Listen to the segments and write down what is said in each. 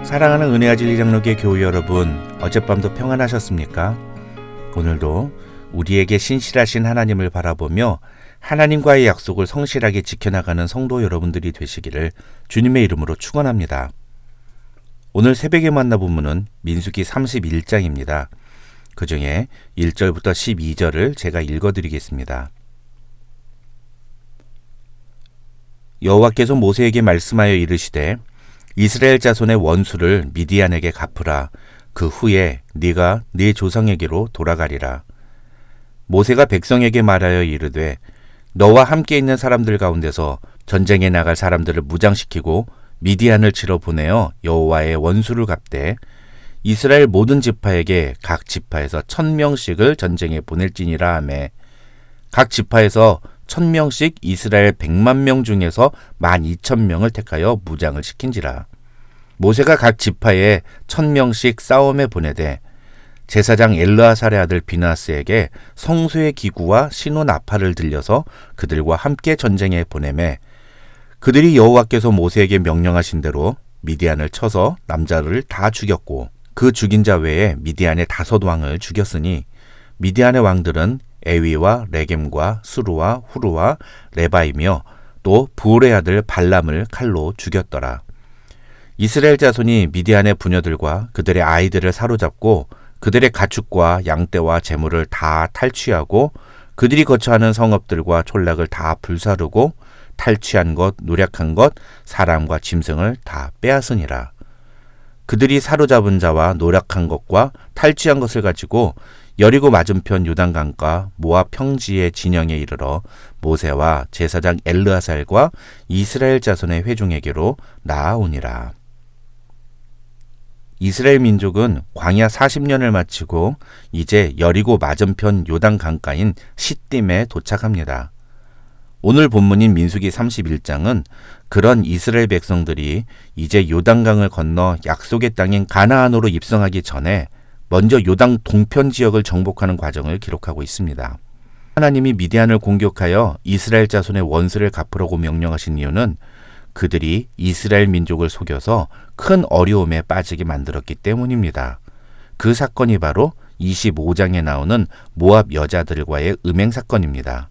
사랑하는 은혜와 진리 장로교회 교우 여러분, 어젯밤도 평안하셨습니까? 오늘도 우리에게 신실하신 하나님을 바라보며 하나님과의 약속을 성실하게 지켜나가는 성도 여러분들이 되시기를 주님의 이름으로 축원합니다. 오늘 새벽에 만나 본문은 민수기 31장입니다. 그 중에 1절부터 12절을 제가 읽어드리겠습니다. 여호와께서 모세에게 말씀하여 이르시되 이스라엘 자손의 원수를 미디안에게 갚으라. 그 후에 네가 네 조상에게로 돌아가리라. 모세가 백성에게 말하여 이르되 너와 함께 있는 사람들 가운데서 전쟁에 나갈 사람들을 무장시키고 미디안을 치러 보내어 여호와의 원수를 갚되 이스라엘 모든 지파에게 각 지파에서 1000명씩을 전쟁에 보낼지니라 하매 각 지파에서 1000명씩 이스라엘 100만 명 중에서 12,000명을 택하여 무장을 시킨지라. 모세가 각 지파에 1000명씩 싸움에 보내되 제사장 엘르아살의 아들 비나스에게 성소의 기구와 신호 나팔을 들려서 그들과 함께 전쟁에 보내매 그들이 여호와께서 모세에게 명령하신 대로 미디안을 쳐서 남자를 다 죽였고 그 죽인 자 외에 미디안의 5왕을 죽였으니 미디안의 왕들은 에위와 레겜과 수루와 후루와 레바이며 또 부울의 아들 발람을 칼로 죽였더라. 이스라엘 자손이 미디안의 부녀들과 그들의 아이들을 사로잡고 그들의 가축과 양떼와 재물을 다 탈취하고 그들이 거처하는 성읍들과 촌락을 다 불사르고 탈취한 것, 노략한 것, 사람과 짐승을 다 빼앗으니라. 그들이 사로잡은 자와 노략한 것과 탈취한 것을 가지고 여리고 맞은편 요단강가 모압 평지의 진영에 이르러 모세와 제사장 엘르아살과 이스라엘 자손의 회중에게로 나아오니라. 이스라엘 민족은 광야 40년을 마치고 이제 여리고 맞은편 요단강가인 시딤에 도착합니다. 오늘 본문인 민수기 31장은 그런 이스라엘 백성들이 이제 요단강을 건너 약속의 땅인 가나안으로 입성하기 전에 먼저 요단 동편 지역을 정복하는 과정을 기록하고 있습니다. 하나님이 미디안을 공격하여 이스라엘 자손의 원수를 갚으라고 명령하신 이유는 그들이 이스라엘 민족을 속여서 큰 어려움에 빠지게 만들었기 때문입니다. 그 사건이 바로 25장에 나오는 모압 여자들과의 음행 사건입니다.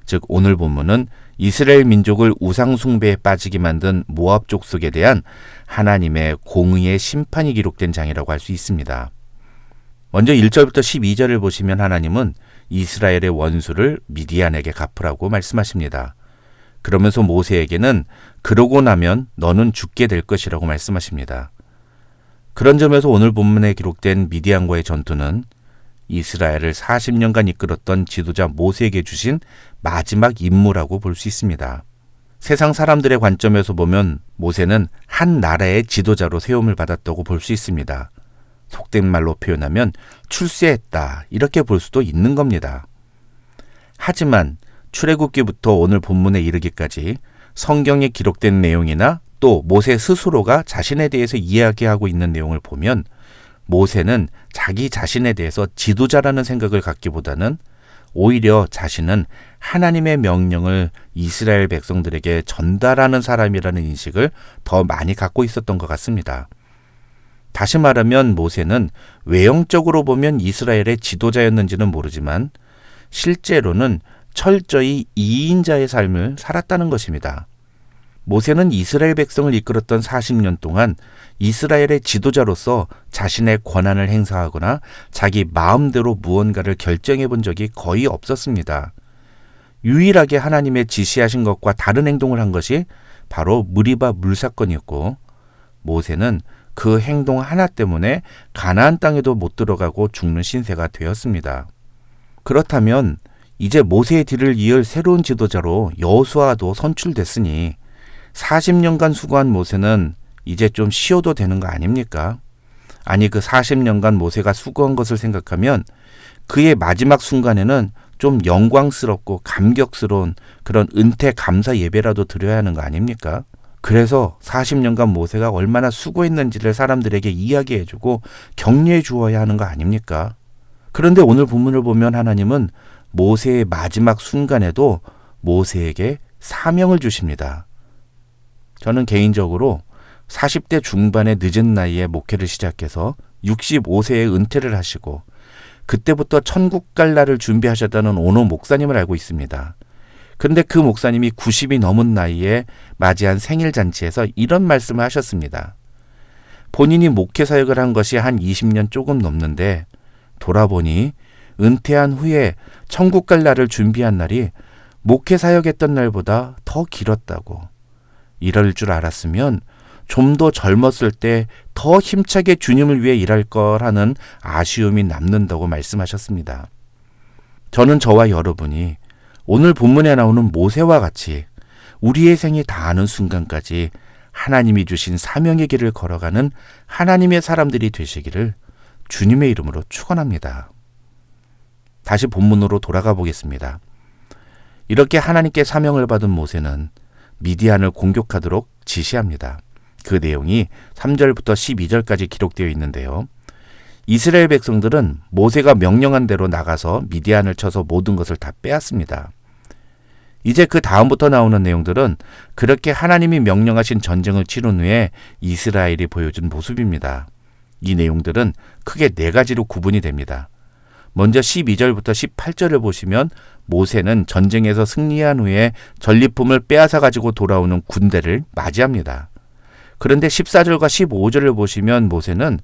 즉 오늘 본문은 이스라엘 민족을 우상 숭배에 빠지게 만든 모압 족속에 대한 하나님의 공의의 심판이 기록된 장이라고 할 수 있습니다. 먼저 1절부터 12절을 보시면 하나님은 이스라엘의 원수를 미디안에게 갚으라고 말씀하십니다. 그러면서 모세에게는 그러고 나면 너는 죽게 될 것이라고 말씀하십니다. 그런 점에서 오늘 본문에 기록된 미디안과의 전투는 이스라엘을 40년간 이끌었던 지도자 모세에게 주신 마지막 임무라고 볼 수 있습니다. 세상 사람들의 관점에서 보면 모세는 한 나라의 지도자로 세움을 받았다고 볼 수 있습니다. 속된 말로 표현하면 출세했다 이렇게 볼 수도 있는 겁니다. 하지만 출애굽기부터 오늘 본문에 이르기까지 성경에 기록된 내용이나 또 모세 스스로가 자신에 대해서 이야기하고 있는 내용을 보면 모세는 자기 자신에 대해서 지도자라는 생각을 갖기보다는 오히려 자신은 하나님의 명령을 이스라엘 백성들에게 전달하는 사람이라는 인식을 더 많이 갖고 있었던 것 같습니다. 다시 말하면 모세는 외형적으로 보면 이스라엘의 지도자였는지는 모르지만 실제로는 철저히 이인자의 삶을 살았다는 것입니다. 모세는 이스라엘 백성을 이끌었던 40년 동안 이스라엘의 지도자로서 자신의 권한을 행사하거나 자기 마음대로 무언가를 결정해 본 적이 거의 없었습니다. 유일하게 하나님의 지시하신 것과 다른 행동을 한 것이 바로 무리바 물사건이었고 모세는 그 행동 하나 때문에 가나안 땅에도 못 들어가고 죽는 신세가 되었습니다. 그렇다면 이제 모세의 뒤를 이을 새로운 지도자로 여호수아도 선출됐으니 40년간 수고한 모세는 이제 좀 쉬어도 되는 거 아닙니까? 아니 그 40년간 모세가 수고한 것을 생각하면 그의 마지막 순간에는 좀 영광스럽고 감격스러운 그런 은퇴 감사 예배라도 드려야 하는 거 아닙니까? 그래서 40년간 모세가 얼마나 수고했는지를 사람들에게 이야기해주고 격려해 주어야 하는 거 아닙니까? 그런데 오늘 본문을 보면 하나님은 모세의 마지막 순간에도 모세에게 사명을 주십니다. 저는 개인적으로 40대 중반의 늦은 나이에 목회를 시작해서 65세에 은퇴를 하시고 그때부터 천국 갈 날을 준비하셨다는 오노 목사님을 알고 있습니다. 그런데 그 목사님이 90이 넘은 나이에 맞이한 생일잔치에서 이런 말씀을 하셨습니다. 본인이 목회 사역을 한 것이 한 20년 조금 넘는데 돌아보니 은퇴한 후에 천국 갈 날을 준비한 날이 목회 사역했던 날보다 더 길었다고. 이럴 줄 알았으면 좀 더 젊었을 때 더 힘차게 주님을 위해 일할 걸 하는 아쉬움이 남는다고 말씀하셨습니다. 저는 저와 여러분이 오늘 본문에 나오는 모세와 같이 우리의 생이 다하는 순간까지 하나님이 주신 사명의 길을 걸어가는 하나님의 사람들이 되시기를 주님의 이름으로 축원합니다. 다시 본문으로 돌아가 보겠습니다. 이렇게 하나님께 사명을 받은 모세는 미디안을 공격하도록 지시합니다. 그 내용이 3절부터 12절까지 기록되어 있는데요. 이스라엘 백성들은 모세가 명령한 대로 나가서 미디안을 쳐서 모든 것을 다 빼앗습니다. 이제 그 다음부터 나오는 내용들은 그렇게 하나님이 명령하신 전쟁을 치른 후에 이스라엘이 보여준 모습입니다. 이 내용들은 크게 4가지로 구분이 됩니다. 먼저 12절부터 18절을 보시면 모세는 전쟁에서 승리한 후에 전리품을 빼앗아 가지고 돌아오는 군대를 맞이합니다. 그런데 14절과 15절을 보시면 모세는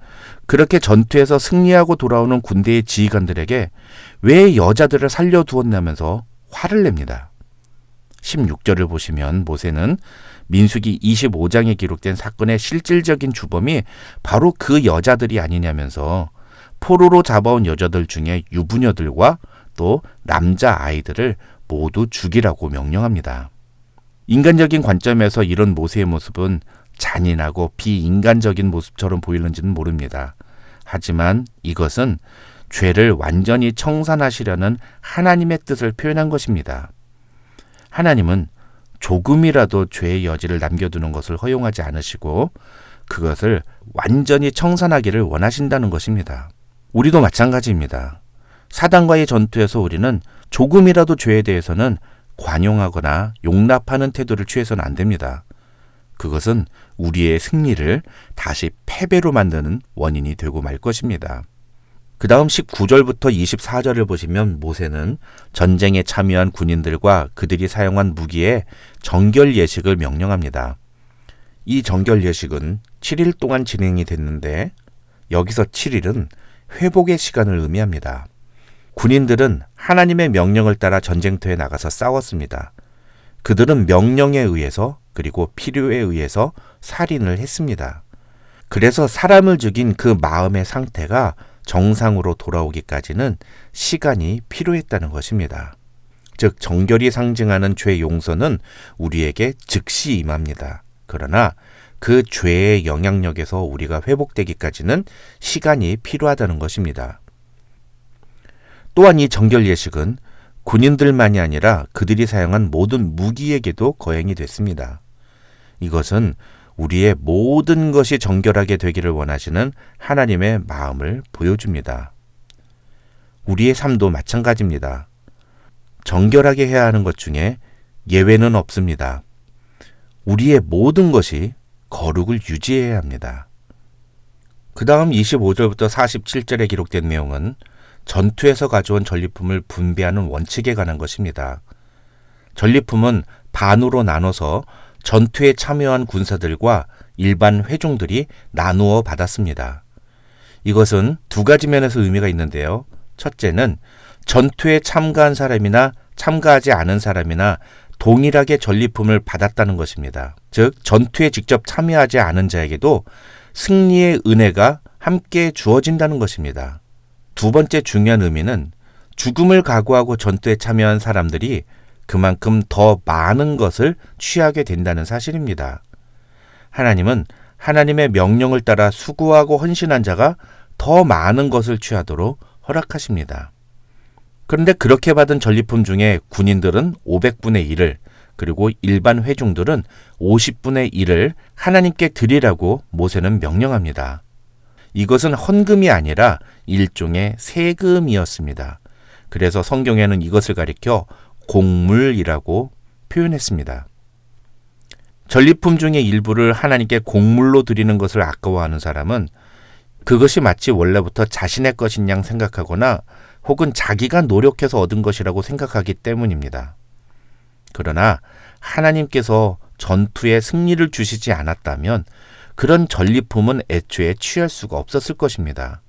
그렇게 전투에서 승리하고 돌아오는 군대의 지휘관들에게 왜 여자들을 살려두었냐면서 화를 냅니다. 16절을 보시면 모세는 민수기 25장에 기록된 사건의 실질적인 주범이 바로 그 여자들이 아니냐면서 포로로 잡아온 여자들 중에 유부녀들과 또 남자 아이들을 모두 죽이라고 명령합니다. 인간적인 관점에서 이런 모세의 모습은 잔인하고 비인간적인 모습처럼 보이는지는 모릅니다. 하지만 이것은 죄를 완전히 청산하시려는 하나님의 뜻을 표현한 것입니다. 하나님은 조금이라도 죄의 여지를 남겨두는 것을 허용하지 않으시고 그것을 완전히 청산하기를 원하신다는 것입니다. 우리도 마찬가지입니다. 사단과의 전투에서 우리는 조금이라도 죄에 대해서는 관용하거나 용납하는 태도를 취해서는 안 됩니다. 그것은 우리의 승리를 다시 패배로 만드는 원인이 되고 말 것입니다. 그 다음 19절부터 24절을 보시면 모세는 전쟁에 참여한 군인들과 그들이 사용한 무기에 정결 예식을 명령합니다. 이 정결 예식은 7일 동안 진행이 됐는데 여기서 7일은 회복의 시간을 의미합니다. 군인들은 하나님의 명령을 따라 전쟁터에 나가서 싸웠습니다. 그들은 명령에 의해서 그리고 필요에 의해서 살인을 했습니다. 그래서 사람을 죽인 그 마음의 상태가 정상으로 돌아오기까지는 시간이 필요했다는 것입니다. 즉 정결이 상징하는 죄 용서는 우리에게 즉시 임합니다. 그러나 그 죄의 영향력에서 우리가 회복되기까지는 시간이 필요하다는 것입니다. 또한 이 정결 예식은 군인들만이 아니라 그들이 사용한 모든 무기에게도 거행이 됐습니다. 이것은 우리의 모든 것이 정결하게 되기를 원하시는 하나님의 마음을 보여줍니다. 우리의 삶도 마찬가지입니다. 정결하게 해야 하는 것 중에 예외는 없습니다. 우리의 모든 것이 거룩을 유지해야 합니다. 그 다음 25절부터 47절에 기록된 내용은 전투에서 가져온 전리품을 분배하는 원칙에 관한 것입니다. 전리품은 반으로 나눠서 전투에 참여한 군사들과 일반 회중들이 나누어 받았습니다. 이것은 2가지 면에서 의미가 있는데요. 첫째는 전투에 참가한 사람이나 참가하지 않은 사람이나 동일하게 전리품을 받았다는 것입니다. 즉 전투에 직접 참여하지 않은 자에게도 승리의 은혜가 함께 주어진다는 것입니다. 2번째 중요한 의미는 죽음을 각오하고 전투에 참여한 사람들이 그만큼 더 많은 것을 취하게 된다는 사실입니다. 하나님은 하나님의 명령을 따라 수고하고 헌신한 자가 더 많은 것을 취하도록 허락하십니다. 그런데 그렇게 받은 전리품 중에 군인들은 500분의 1을 그리고 일반 회중들은 50분의 1을 하나님께 드리라고 모세는 명령합니다. 이것은 헌금이 아니라 일종의 세금이었습니다. 그래서 성경에는 이것을 가리켜 공물이라고 표현했습니다. 전리품 중의 일부를 하나님께 공물로 드리는 것을 아까워하는 사람은 그것이 마치 원래부터 자신의 것인 양 생각하거나 혹은 자기가 노력해서 얻은 것이라고 생각하기 때문입니다. 그러나 하나님께서 전투에 승리를 주시지 않았다면 그런 전리품은 애초에 취할 수가 없었을 것입니다.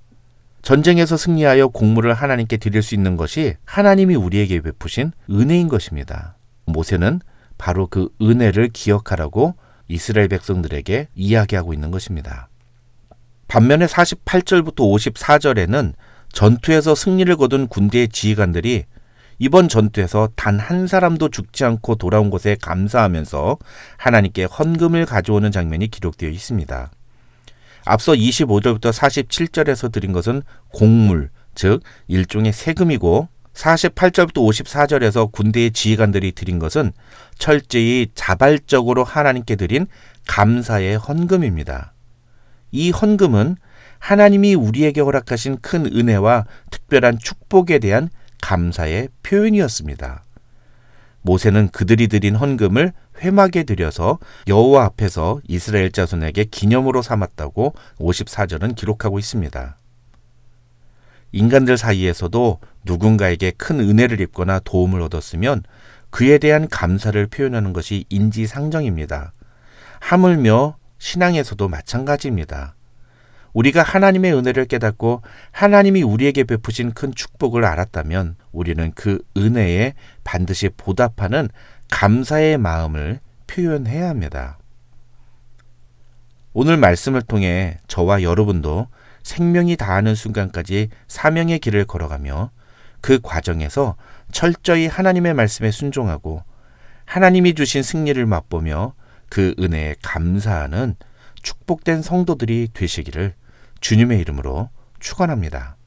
전쟁에서 승리하여 공물을 하나님께 드릴 수 있는 것이 하나님이 우리에게 베푸신 은혜인 것입니다. 모세는 바로 그 은혜를 기억하라고 이스라엘 백성들에게 이야기하고 있는 것입니다. 반면에 48절부터 54절에는 전투에서 승리를 거둔 군대의 지휘관들이 이번 전투에서 단 한 사람도 죽지 않고 돌아온 것에 감사하면서 하나님께 헌금을 가져오는 장면이 기록되어 있습니다. 앞서 25절부터 47절에서 드린 것은 공물, 즉 일종의 세금이고 48절부터 54절에서 군대의 지휘관들이 드린 것은 철저히 자발적으로 하나님께 드린 감사의 헌금입니다. 이 헌금은 하나님이 우리에게 허락하신 큰 은혜와 특별한 축복에 대한 감사의 표현이었습니다. 모세는 그들이 드린 헌금을 회막에 들여서 여호와 앞에서 이스라엘 자손에게 기념으로 삼았다고 54절은 기록하고 있습니다. 인간들 사이에서도 누군가에게 큰 은혜를 입거나 도움을 얻었으면 그에 대한 감사를 표현하는 것이 인지상정입니다. 하물며 신앙에서도 마찬가지입니다. 우리가 하나님의 은혜를 깨닫고 하나님이 우리에게 베푸신 큰 축복을 알았다면 우리는 그 은혜에 반드시 보답하는 감사의 마음을 표현해야 합니다. 오늘 말씀을 통해 저와 여러분도 생명이 다하는 순간까지 사명의 길을 걸어가며 그 과정에서 철저히 하나님의 말씀에 순종하고 하나님이 주신 승리를 맛보며 그 은혜에 감사하는 축복된 성도들이 되시기를 주님의 이름으로 축원합니다.